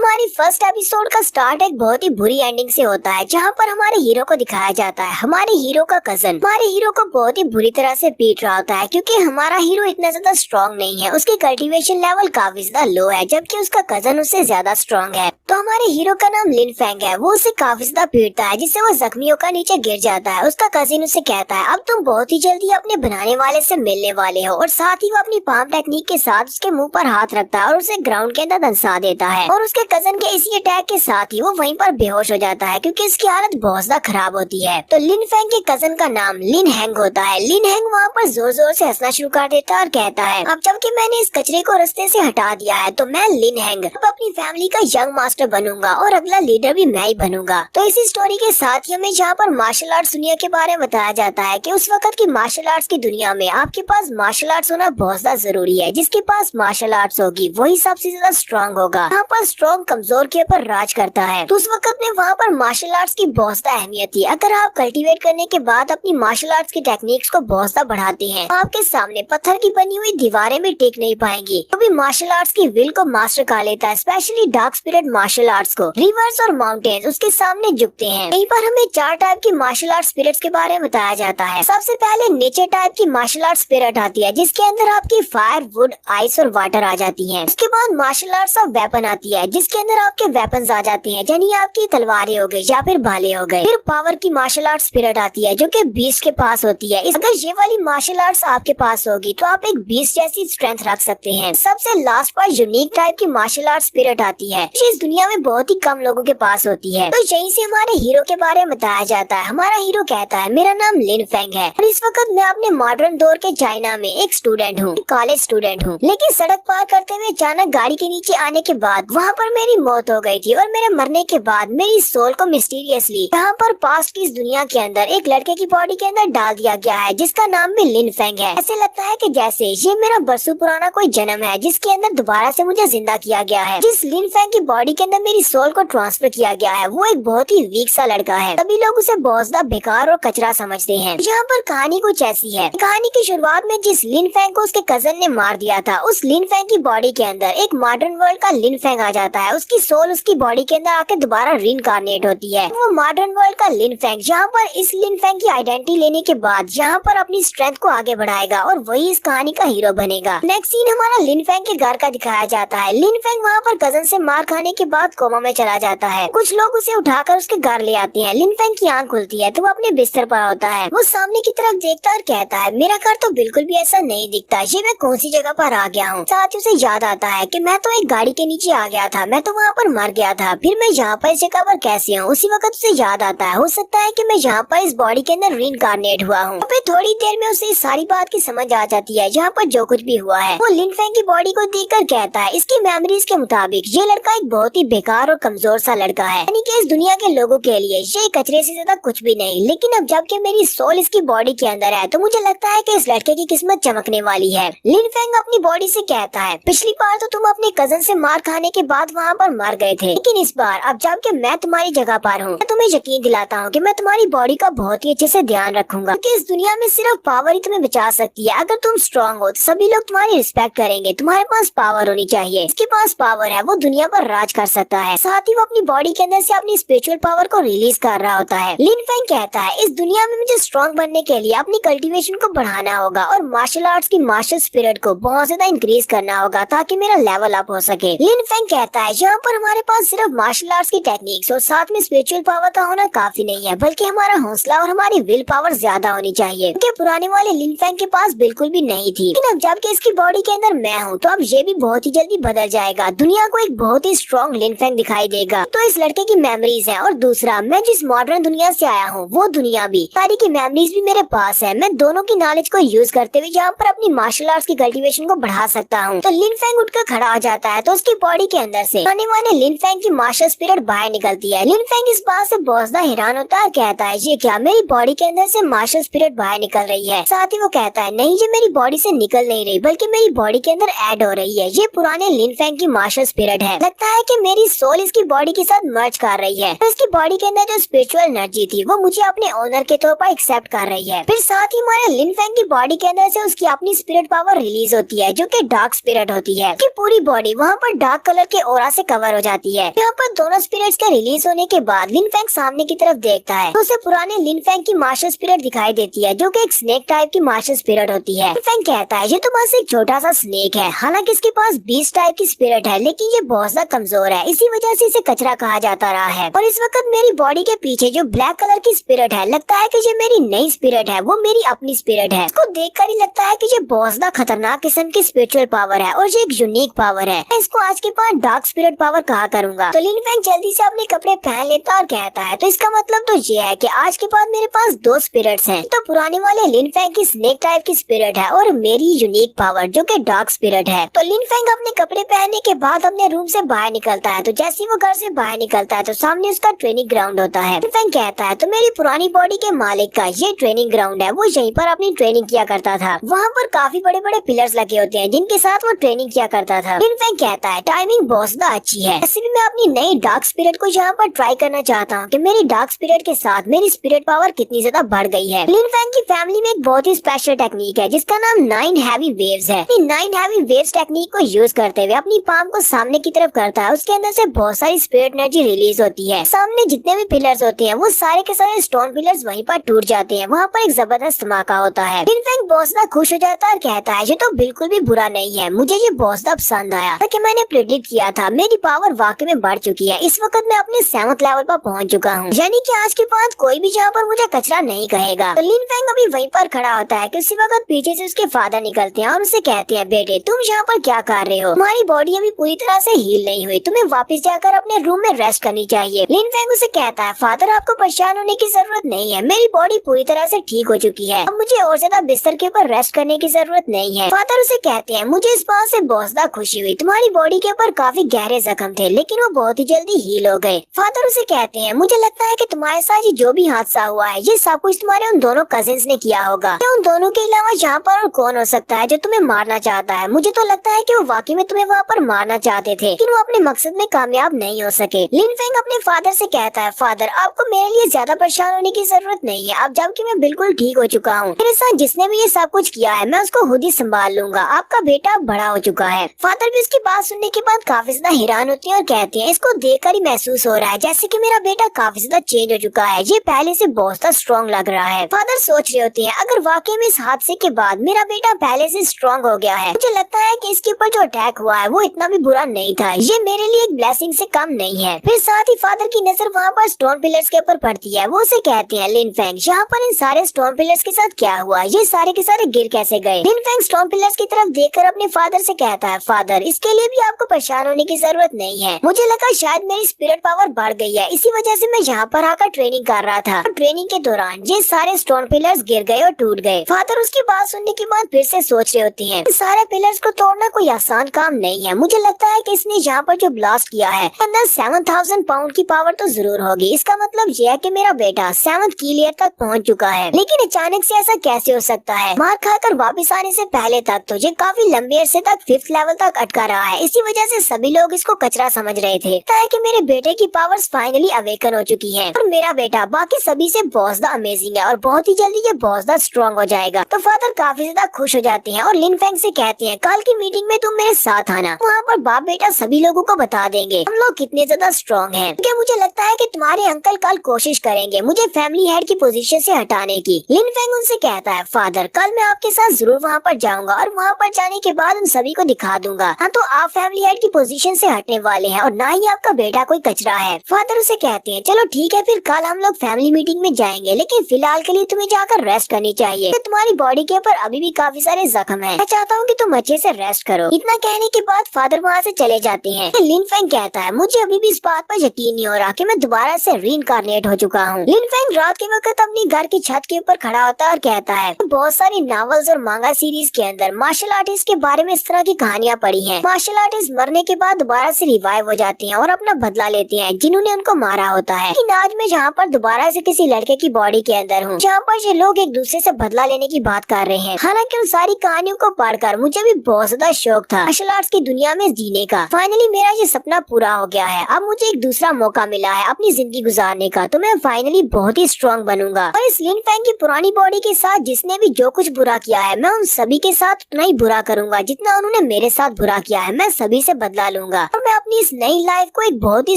हमारी first episode का start एक बहुत ही बुरी एंडिंग से होता है, जहाँ पर हमारे हीरो को दिखाया जाता है हमारे हीरो का कजन हमारे हीरो को बहुत ही बुरी तरह से पीट रहा होता है, क्योंकि हमारा हीरो इतना ज्यादा स्ट्रॉन्ग नहीं है। उसकी कल्टीवेशन लेवल काफी ज्यादा लो है, जबकि उसका कजन उससे ज्यादा स्ट्रॉन्ग है। तो हमारे हीरो का नाम लिन फेंग है। वो उसे काफी ज्यादा पीटता है, जिससे वो जख्मी होकर नीचे गिर जाता है। उसका कजिन उसे कहता है अब तुम बहुत ही जल्दी अपने बनाने वाले से मिलने वाले हो, और साथ ही वो अपनी पाम टेक्निक के साथ उसके मुंह पर हाथ रखता है और उसे ग्राउंड के अंदर धंसा देता है। और उसके कजन के इसी अटैक के साथ ही वो वहीं पर बेहोश हो जाता है, क्योंकि इसकी हालत बहुत ज्यादा खराब होती है। तो लिन फेंग के कजन का नाम लिन हैंग होता है। लिन हैंग वहाँ पर जोर जोर से हंसना शुरू कर देता है और कहता है अब जबकि मैंने इस कचरे को रास्ते से हटा दिया है, तो मैं लिन हैंग अब अपनी फैमिली का यंग मास्टर बनूंगा और अगला लीडर भी मैं ही बनूंगा। तो इसी स्टोरी के साथ ही हमें जहाँ पर मार्शल आर्ट्स दुनिया के बारे में बताया जाता है कि उस वक्त की मार्शल आर्ट्स की दुनिया में आपके पास मार्शल आर्ट्स होना बहुत ज्यादा जरूरी है। जिसके पास मार्शल आर्ट्स होगी वही सबसे ज्यादा स्ट्रॉन्ग होगा। यहाँ पर स्ट्रॉन्ग कमजोर के ऊपर राज करता है। तो उस वक्त में वहाँ पर मार्शल आर्ट्स की बहुत ज्यादा अहमियत थी। अगर आप कल्टीवेट करने के बाद अपनी मार्शल आर्ट्स की टेक्निक्स को बहुत ज्यादा बढ़ाते हैं, आपके सामने पत्थर की बनी हुई दीवारें भी टिक नहीं पाएंगी। तो भी मार्शल आर्ट्स की विल को मास्टर कर लेता है। Specially dark spirit martial arts को रिवर्स और माउंटेन्स उसके सामने झुकते हैं। यहीं पर हमें 4 टाइप की मार्शल आर्ट स्पिरिट्स के बारे में बताया जाता है। सबसे पहले नेचर टाइप की मार्शल आर्ट स्पिरिट आती है, जिसके अंदर आपकी फायर, वुड, आइस और वाटर आ जाती है। उसके बाद मार्शल आर्ट्स ऑफ वेपन आती है, जिसके अंदर आपके वेपन्स आ जाते हैं, यानी आपकी तलवारें हो गई या फिर भाले हो गए। फिर पावर की मार्शल आर्ट स्पिरिट आती है, जो कि बीस्ट के पास होती है। अगर ये वाली मार्शल आर्ट्स आपके पास होगी तो आप एक बीस्ट जैसी स्ट्रेंथ रख सकते हैं। सबसे लास्ट पर यूनिक टाइप की मार्शल आर्ट स्पिरिट आती है, जो इस दुनिया में बहुत ही कम लोगों के पास होती है। तो यहीं से हमारे हीरो के बारे में बताया जाता है। हमारा हीरो कहता है मेरा नाम लिन फेंग है और इस वक्त मैं अपने मॉडर्न दौर के चाइना में एक स्टूडेंट हूँ, कॉलेज स्टूडेंट हूँ। लेकिन सड़क पार करते हुए अचानक गाड़ी के नीचे आने के बाद वहाँ पर मेरी मौत हो गई थी, और मेरे मरने के बाद मेरी सोल को मिस्टीरियसली यहाँ पर पास्ट की इस दुनिया के अंदर एक लड़के की बॉडी के अंदर डाल दिया गया है, जिसका नाम भी लिन फेंग है। ऐसे लगता है कि जैसे ये मेरा बरसों पुराना कोई जन्म है, जिसके अंदर दोबारा से मुझे जिंदा किया गया है। जिस लिन फेंग की बॉडी के अंदर मेरी सोल को ट्रांसफर किया गया है, वो एक बहुत ही वीक सा लड़का है। सभी लोग उसे बहुत ज्यादा बेकार और कचरा समझते हैं। यहाँ पर कहानी कुछ ऐसी है। कहानी की शुरुआत में जिस लिन फेंग को उसके कजन ने मार दिया था, उस लिन फेंग की बॉडी के अंदर एक मॉडर्न वर्ल्ड का लिन फेंग आ जाता है। उसकी सोल उसकी बॉडी के अंदर आके दोबारा रीइंकार्नेट होती है। वो मॉडर्न वर्ल्ड का लिन फेंग यहाँ पर इस लिन फेंग की आइडेंटिटी लेने के बाद यहाँ पर अपनी स्ट्रेंथ को आगे बढ़ाएगा और वही इस कहानी का हीरो बनेगा। नेक्स्ट सीन हमारा लिन फेंग के घर का दिखाया जाता है। लिन फेंग वहाँ पर कजन से मार खाने के बाद कोमा में चला जाता है। कुछ लोग उसे उठाकर उसके घर ले आते हैं। लिन फेंग की आंख खुलती है तो वो अपने बिस्तर पर होता है। वो सामने की तरफ देखता और कहता है मेरा घर तो बिल्कुल भी ऐसा नहीं दिखता, ये मैं कौन सी जगह पर आ गया हूँ। साथ ही उसे याद आता है कि मैं तो एक गाड़ी के नीचे आ गया था, मैं तो वहाँ पर मर गया था, फिर मैं यहाँ पर इस जगह पर कैसे हूँ। उसी वक्त उसे याद आता है हो सकता है कि मैं यहाँ पर इस बॉडी के अंदर रीइंकार्नेट हुआ हूँ। फिर थोड़ी देर में उसे इस सारी बात की समझ आ जाती है, यहाँ पर जो कुछ भी हुआ है। वो लिन फेंग की बॉडी को देखकर कहता है इसकी मेमोरीज के मुताबिक ये लड़का एक बहुत ही बेकार और कमजोर सा लड़का है, यानी कि इस दुनिया के लोगों के लिए ये कचरे से ज्यादा कुछ भी नहीं। लेकिन अब जबकि मेरी सोल इसकी बॉडी के अंदर है, तो मुझे लगता है कि इस लड़के की किस्मत चमकने वाली है। लिन फेंग अपनी बॉडी से कहता है पिछली बार तो तुम अपने कजन से मार खाने के बाद वहाँ पर मर गए थे, लेकिन इस बार अब जबकि मैं तुम्हारी जगह पर हूँ, मैं तुम्हें यकीन दिलाता हूँ कि मैं तुम्हारी बॉडी का बहुत ही अच्छे से ध्यान रखूंगा, क्योंकि इस दुनिया में सिर्फ पावर ही तुम्हें बचा सकती है। अगर तुम स्ट्रॉन्ग हो तो सभी लोग तुम्हारी रिस्पेक्ट करेंगे। तुम्हारे पास पावर होनी चाहिए। इसके पास पावर है, वो दुनिया पर राज कर सकता है। साथ ही वो अपनी बॉडी के अंदर से अपनी स्पिरिचुअल पावर को रिलीज कर रहा होता है। लिन फेंग कहता है इस दुनिया में मुझे स्ट्रॉन्ग बनने के लिए अपनी कल्टीवेशन को बढ़ाना होगा और मार्शल आर्ट्स की मार्शल स्पिरिट को बहुत ज्यादा इंक्रीज करना होगा, ताकि मेरा लेवल अप हो सके। लिन फेंग कहता है यहाँ पर हमारे पास सिर्फ मार्शल आर्ट्स की टेक्निक्स और साथ में स्पिरिचुअल पावर का होना काफी नहीं है, बल्कि हमारा हौसला और हमारी विल पावर ज्यादा होनी चाहिए, क्योंकि पुराने वाले लिन फेंग के पास बिल्कुल भी नहीं थी। लेकिन अब जबकि इसकी बॉडी के अंदर मैं हूँ, तो अब ये भी बहुत ही जल्दी बदल जाएगा। दुनिया को एक बहुत ही स्ट्रॉन्ग लिन फेंग दिखाई देगा। तो इस लड़के की मेमोरीज है, और दूसरा मैं जिस मॉडर्न दुनिया से आया हूँ वो दुनिया भी सारी की मेमोरीज भी मेरे पास है। मैं दोनों की नॉलेज को यूज करते हुए यहाँ पर अपनी मार्शल आर्ट्स की कल्टीवेशन को बढ़ा सकता हूँ। तो लिन फेंग उठकर खड़ा हो जाता है, तो उसकी बॉडी के अंदर से आने वाले लिन फेंग की मार्शल स्पिरिट बाहर निकलती है। लिन फेंग इस बात से बहुत ज्यादा हैरान होता है, कहता है ये क्या मेरी बॉडी के अंदर से मार्शल स्पिरिट बाहर निकल रही है। साथ ही वो कहता है नहीं, ये मेरी बॉडी से निकल नहीं रही, बल्कि मेरी बॉडी के अंदर ऐड हो रही है। ये पुराने लिन फेंग की मार्शल स्पिरिट है। लगता है कि मेरी सोल इसकी बॉडी के साथ मर्ज कर रही है। तो इसकी बॉडी के अंदर जो स्पिरिचुअल एनर्जी थी वो मुझे अपने ओनर के तौर पर एक्सेप्ट कर रही है। फिर साथ ही हमारे लिन फेंग की बॉडी के अंदर से उसकी अपनी स्पिरिट पावर रिलीज होती है, जो कि डार्क स्पिरिट होती है। कि पूरी बॉडी वहाँ पर डार्क कलर के ऑरा तरह से कवर हो जाती है। यहाँ पर दोनों स्पिरिट्स के रिलीज होने के बाद लिन फेंग सामने की तरफ देखता है तो उसे पुराने लिन फेंग की मास्टर स्पिरिट दिखाई देती है, जो कि एक स्नेक टाइप की मास्टर स्पिरिट होती है। लिन फेंग कहता है ये तो बस एक छोटा सा स्नेक है, हालांकि इसके पास 20 टाइप की स्पिरिट है, लेकिन ये बहुत ज्यादा कमजोर है, इसी वजह से इसे कचरा कहा जाता रहा है। और इस वक्त मेरी बॉडी के पीछे जो ब्लैक कलर की स्पिरिट है, लगता है कि ये मेरी नई स्पिरिट है, वो मेरी अपनी स्पिरिट है। इसको देखकर ही लगता है कि ये बहुत ज्यादा खतरनाक किस्म की स्पिरिचुअल पावर है और ये एक यूनिक पावर है। मैं इसको आज के बाद डार्क स्पिरिट पावर कहा करूंगा। तो लिन फेंग जल्दी से अपने कपड़े पहन लेता है और कहता है तो इसका मतलब तो ये है कि आज के बाद मेरे पास 2 स्पिरिट्स हैं। तो पुराने वाले लिन फेंग की स्नेक टाइप की स्पिरिट है और मेरी यूनिक पावर जो कि डार्क स्पिरिट है। तो लिन फेंग अपने कपड़े पहनने के बाद अपने रूम से बाहर निकलता है। तो जैसे ही वो घर से बाहर निकलता है तो सामने उसका ट्रेनिंग ग्राउंड होता है। लिन फेंग कहता है तो मेरी पुरानी बॉडी के मालिक का ये ट्रेनिंग ग्राउंड है, वो यहीं पर अपनी ट्रेनिंग किया करता था। वहाँ पर काफी बड़े बड़े पिलर्स लगे होते हैं जिनके साथ वो ट्रेनिंग किया करता था। लिन फेंग कहता है टाइमिंग बहुत ज्यादा अच्छी है, ऐसे भी मैं अपनी नई डार्क स्पिरिट को यहाँ पर ट्राई करना चाहता हूँ कि मेरी डार्क स्पिरिट के साथ मेरी स्पिरिट पावर कितनी ज्यादा बढ़ गई है। लिन फेंग की फैमिली में एक बहुत ही स्पेशल टेक्निक है जिसका नाम 9 हैवी वेव्स है। 9 हैवी वेव्स टेक्निक को यूज करते हुए अपनी पाम को सामने की तरफ करता है, उसके अंदर से बहुत सारी स्पिरिट एनर्जी रिलीज होती है। सामने जितने भी पिलर्स होते हैं वो सारे के सारे स्टोन पिलर्स वहीं पर टूट जाते हैं। वहाँ पर एक जबरदस्त धमाका होता है। लिन फेंग बहुत ज्यादा खुश हो जाता है और कहता है ये तो बिल्कुल भी बुरा नहीं है, मुझे ये बहुत ज्यादा पसंद आया। कि मैंने प्रेडिक्ट किया था, मेरी पावर वाकई में बढ़ चुकी है। इस वक्त मैं अपने 7th लेवल पर पहुंच चुका हूँ, यानी कि आज के बाद कोई भी यहाँ पर मुझे कचरा नहीं कहेगा। तो लिन फेंग अभी वहीं पर खड़ा होता है कि उसी वक्त पीछे से उसके फादर निकलते हैं और उसे कहते हैं बेटे तुम यहाँ पर क्या कर रहे हो, तुम्हारी बॉडी अभी पूरी तरह से हील नहीं हुई, तुम्हें वापस जाकर अपने रूम में रेस्ट करनी चाहिए। लिन फेंग उसे कहता है फादर आपको परेशान होने की जरूरत नहीं है, मेरी बॉडी पूरी तरह से ठीक हो चुकी है, अब मुझे और ज्यादा बिस्तर के ऊपर रेस्ट करने की जरूरत नहीं है। फादर उसे कहते हैं मुझे इस बात से बहुत ज्यादा खुशी हुई, तुम्हारी बॉडी के ऊपर काफी गहरे जख्म थे लेकिन वो बहुत ही जल्दी हील हो गए। फादर उसे कहते हैं मुझे लगता है कि तुम्हारे साथ ये जो भी हादसा हुआ है ये सब कुछ तुम्हारे उन दोनों कजिन्स ने किया होगा। क्या उन दोनों के अलावा यहाँ पर और कौन हो सकता है जो तुम्हें मारना चाहता है? मुझे तो लगता है कि वो वाकई में तुम्हें वहाँ पर मारना चाहते थे लेकिन वो अपने मकसद में कामयाब नहीं हो सके। लिन फेंग अपने फादर से कहता है फादर आपको मेरे लिए ज्यादा परेशान होने की जरूरत नहीं है, अब जबकि मैं बिल्कुल ठीक हो चुका हूँ, मेरे साथ जिसने भी ये सब कुछ किया है मैं उसको खुद ही संभाल लूंगा, आपका बेटा अब बड़ा हो चुका है। फादर भी उसकी बात सुनने के बाद काफी ज्यादा हैरान होती है और कहते हैं इसको देखकर ही महसूस हो रहा है जैसे कि मेरा बेटा काफी ज्यादा चेंज हो चुका है, ये पहले से बहुत ज्यादा स्ट्रॉन्ग लग रहा है। फादर सोच रहे होते हैं अगर वाकई में इस हादसे के बाद मेरा बेटा पहले से स्ट्रॉन्ग हो गया है, मुझे लगता है कि इसके ऊपर जो अटैक हुआ है वो इतना भी बुरा नहीं था, ये मेरे लिए एक ब्लेसिंग से कम नहीं है। फिर साथ ही फादर की नजर वहाँ पर स्टोन पिलर्स के ऊपर पड़ती है, वो उसे कहते हैं लिन फेंग यहाँ पर इन सारे स्टोन पिलर्स के साथ क्या हुआ, ये सारे के सारे गिर कैसे गए? लिन फेंग स्टोन पिलर्स की तरफ देखकर अपने फादर से कहता है फादर इसके लिए भी आपको परेशान होने की जरूरत नहीं है, मुझे लगा शायद मेरी स्पिरिट पावर बढ़ गई है, इसी वजह से मैं यहाँ पर आकर ट्रेनिंग कर रहा था और ट्रेनिंग के दौरान ये सारे स्टोन पिलर्स गिर गए और टूट गए। फादर उसकी बात सुनने के बाद फिर से सोच रहे होते हैं सारे पिलर्स को तोड़ना कोई आसान काम नहीं है, मुझे लगता है कि इसने यहाँ पर जो ब्लास्ट किया है अंदर 7000 पाउंड की पावर तो जरूर होगी, इसका मतलब यह है कि मेरा बेटा 7th की लेयर तक पहुँच चुका है। लेकिन अचानक से ऐसा कैसे हो सकता है? मार खाकर वापस आने से पहले तक तो ये काफी लंबे अरसे तक 5th लेवल तक अटका रहा है, इसी वजह से सभी लोग इसको कचरा समझ रहे थे। कि मेरे बेटे की पावर्स फाइनली अवेकन हो चुकी है और मेरा बेटा बाकी सभी से बहुत ज्यादा अमेजिंग है और बहुत ही जल्दी ये बहुत ज्यादा स्ट्रॉन्ग हो जाएगा। तो फादर काफी ज्यादा खुश हो जाते हैं और लिन फेंग से कहते हैं कल की मीटिंग में तुम मेरे साथ आना, वहाँ पर बाप बेटा सभी लोगों को बता देंगे हम लोग कितने ज्यादा स्ट्रॉन्ग हैं। क्या मुझे लगता है कि तुम्हारे अंकल कल कोशिश करेंगे मुझे फैमिली हेड की पोजीशन से हटाने की। लिन फेंग उनसे कहता है फादर कल मैं आपके साथ जरूर वहाँ पर जाऊंगा और वहाँ पर जाने के बाद उन सभी को दिखा दूंगा हाँ तो आप फैमिली हेड की पोजीशन से हटने वाले हैं और ना ही आपका बेटा कोई कचरा है। फादर उसे कहते हैं चलो ठीक है फिर कल हम लोग फैमिली मीटिंग में जाएंगे, लेकिन फिलहाल के लिए तुम्हें जाकर रेस्ट करनी चाहिए, तो तुम्हारी बॉडी के ऊपर अभी भी काफी सारे जख्म हैं, मैं चाहता हूँ कि तुम अच्छे से रेस्ट करो। इतना कहने के बाद फादर वहाँ से चले जाते हैं। लिन फेंग कहता है मुझे अभी भी इस बात पर यकीन नहीं हो रहा कि मैं दोबारा से रीइंकार्नेट हो चुका हूँ। लिन फेंग रात के वक्त अपनी घर की छत के ऊपर खड़ा होता है और कहता है बहुत सारी नॉवेल्स और मांगा सीरीज के अंदर मार्शल आर्टिस्ट के बारे में इस तरह की कहानियां पढ़ी हैं। मार्शल आर्टिस्ट मरने के बाद दोबारा से रिवाइव हो जाते हैं और अपना बदला लेते हैं जिन्होंने उनको मारा होता है। लेकिन आज मैं यहाँ पर दोबारा से किसी लड़के की बॉडी के अंदर हूँ जहाँ पर ये लोग एक दूसरे से बदला लेने की बात कर रहे हैं। हालांकि उन सारी कहानियों को पढ़कर मुझे भी बहुत ज्यादा शौक था मार्शल आर्ट्स की दुनिया में जीने का। फाइनली मेरा ये सपना पूरा हो गया है, अब मुझे एक दूसरा मौका मिला है अपनी जिंदगी गुजारने का, तो मैं फाइनली बहुत ही स्ट्रॉन्ग बनूंगा और इस लिन फेंग की पुरानी बॉडी के साथ जिसने भी जो कुछ बुरा किया है मैं उन सभी के साथ उतना ही बुरा करूंगा जितना उन्होंने मेरे साथ बुरा किया है, मैं सभी से बदला लूंगा। करूंगा और मैं अपनी इस नई लाइफ को एक बहुत ही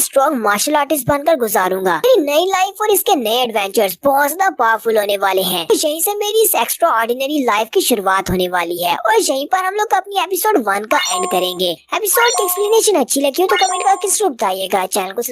स्ट्रॉन्ग मार्शल आर्टिस्ट बनकर गुजारूंगा। मेरी नई लाइफ और इसके नए एडवेंचर्स बहुत ज्यादा पावरफुल होने वाले हैं। तो यहीं से मेरी इस एक्स्ट्रा ऑर्डिनरी लाइफ की शुरुआत होने वाली है और यहीं पर हम लोग अपनी एपिसोड 1 का एंड करेंगे। एपिसोड की एक्सप्लेनेशन अच्छी लगी हो तो कमेंट करके जरूर बताइएगा। चैनल को